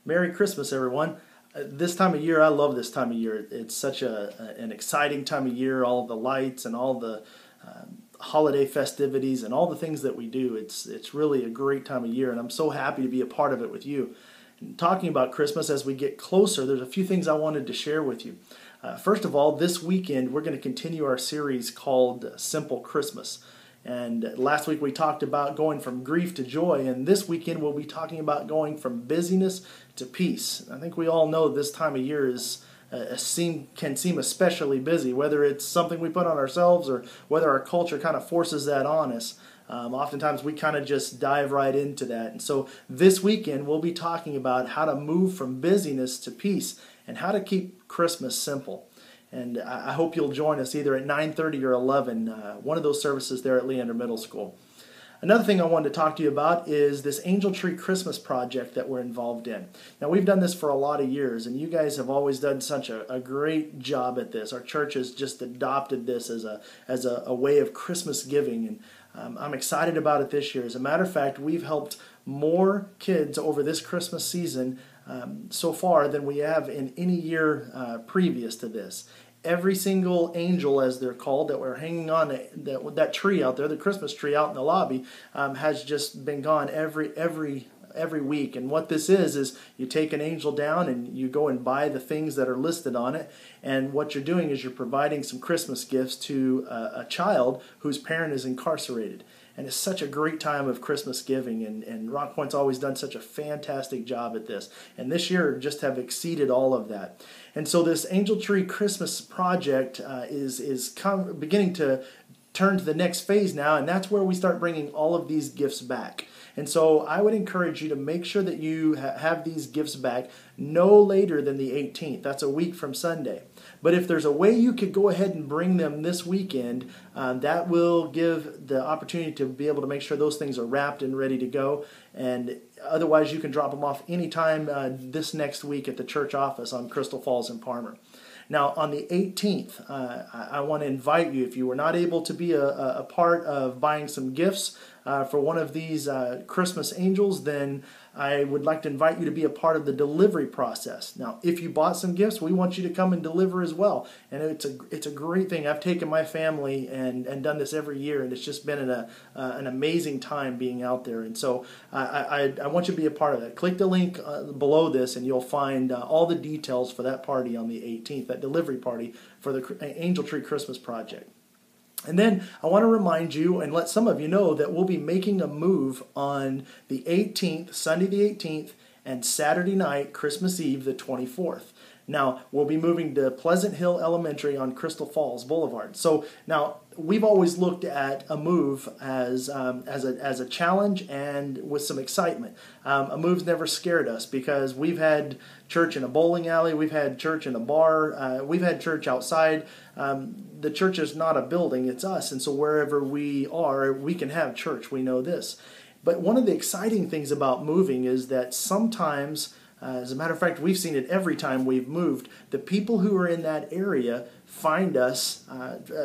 Merry Christmas, everyone. This time of year, I love this time of year. It's such an exciting time of year, all the lights and all the holiday festivities and all the things that we do. It's really a great time of year, and I'm so happy to be a part of it with you. And talking about Christmas, as we get closer, there's a few things I wanted to share with you. First of all, this weekend, we're going to continue our series called Simple Christmas. And last week we talked about going from grief to joy, and this weekend we'll be talking about going from busyness to peace. I think we all know this time of year can seem especially busy, whether it's something we put on ourselves or whether our culture kind of forces that on us. Oftentimes we kind of just dive right into that. And so this weekend we'll be talking about how to move from busyness to peace and how to keep Christmas simple. And I hope you'll join us either at 9:30 or 11, one of those services there at Leander Middle School. Another thing I wanted to talk to you about is this Angel Tree Christmas project that we're involved in. Now, we've done this for a lot of years, and you guys have always done such a great job at this. Our church has just adopted this as a way of Christmas giving, and I'm excited about it this year. As a matter of fact, we've helped more kids over this Christmas season so far than we have in any year previous to this. Every single angel, as they're called, that we're hanging on that tree out there, the Christmas tree out in the lobby, has just been gone every week. And what this is you take an angel down and you go and buy the things that are listed on it. And what you're doing is you're providing some Christmas gifts to a child whose parent is incarcerated. And it's such a great time of Christmas giving, and Rock Point's always done such a fantastic job at this. And this year just have exceeded all of that. And so this Angel Tree Christmas project is beginning to turn to the next phase now, and that's where we start bringing all of these gifts back. And so I would encourage you to make sure that you have these gifts back no later than the 18th. That's a week from Sunday. But if there's a way you could go ahead and bring them this weekend, that will give the opportunity to be able to make sure those things are wrapped and ready to go. And otherwise, you can drop them off anytime this next week at the church office on Crystal Falls in Parmer. Now, on the 18th, I want to invite you, if you were not able to be a part of buying some gifts for one of these Christmas angels, then I would like to invite you to be a part of the delivery process. Now, if you bought some gifts, we want you to come and deliver as well. And it's a great thing. I've taken my family and done this every year, and it's just been an amazing time being out there. And so I want you to be a part of that. Click the link below this, and you'll find all the details for that party on the 18th, that delivery party for the Angel Tree Christmas Project. And then I want to remind you and let some of you know that we'll be making a move on the 18th, Sunday the 18th, and Saturday night, Christmas Eve, the 24th. Now, we'll be moving to Pleasant Hill Elementary on Crystal Falls Boulevard. So now, we've always looked at a move as a challenge and with some excitement. A move's never scared us because we've had church in a bowling alley, we've had church in a bar, we've had church outside. The church is not a building, it's us. And so wherever we are, we can have church. We know this. But one of the exciting things about moving is that sometimes, as a matter of fact, we've seen it every time we've moved, the people who are in that area find us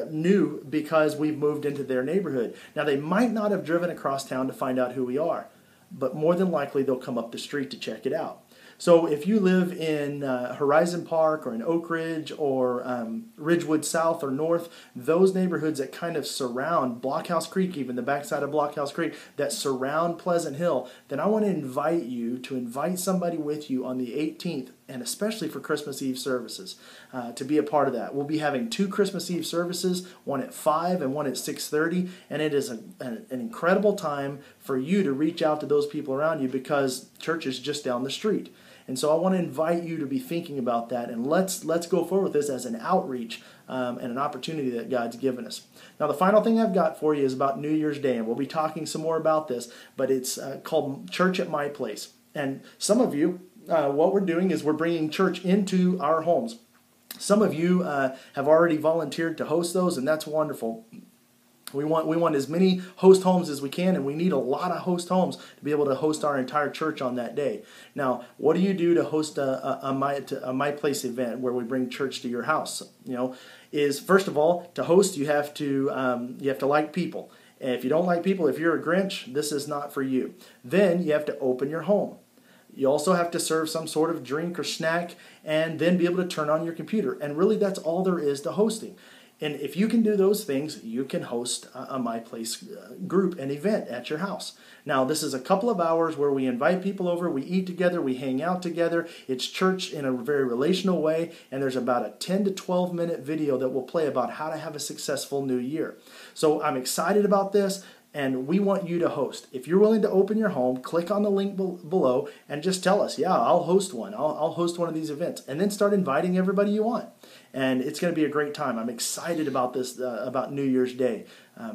new because we've moved into their neighborhood. Now, they might not have driven across town to find out who we are, but more than likely they'll come up the street to check it out. So if you live in Horizon Park or in Oak Ridge or Ridgewood South or North, those neighborhoods that kind of surround Blockhouse Creek, even the backside of Blockhouse Creek, that surround Pleasant Hill, then I want to invite you to invite somebody with you on the 18th, and especially for Christmas Eve services, to be a part of that. We'll be having 2 Christmas Eve services, one at 5 and one at 6:30, and it is an incredible time for you to reach out to those people around you because church is just down the street. And so I want to invite you to be thinking about that, and let's go forward with this as an outreach and an opportunity that God's given us. Now, the final thing I've got for you is about New Year's Day, and we'll be talking some more about this, but it's called Church at My Place. And some of you, what we're doing is we're bringing church into our homes. Some of you have already volunteered to host those, and that's wonderful. We want as many host homes as we can, and we need a lot of host homes to be able to host our entire church on that day. Now, what do you do to host a My Place event where we bring church to your house? Is first of all, to host you have to like people. And if you don't like people, if you're a Grinch, this is not for you. Then you have to open your home. You also have to serve some sort of drink or snack and then be able to turn on your computer. And really, that's all there is to hosting. And if you can do those things, you can host a My Place group, an event at your house. Now, this is a couple of hours where we invite people over, we eat together, we hang out together. It's church in a very relational way, and there's about a 10 to 12 minute video that will play about how to have a successful new year. So I'm excited about this. And we want you to host. If you're willing to open your home, click on the link below and just tell us, yeah, I'll host one. I'll host one of these events. And then start inviting everybody you want. And it's going to be a great time. I'm excited about this, about New Year's Day.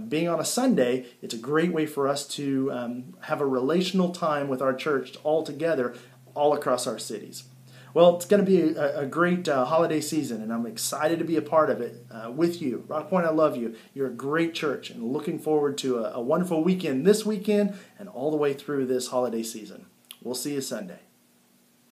Being on a Sunday, it's a great way for us to have a relational time with our church all together, all across our cities. Well, it's going to be a great holiday season, and I'm excited to be a part of it with you. Rock Point, I love you. You're a great church, and looking forward to a wonderful weekend this weekend and all the way through this holiday season. We'll see you Sunday.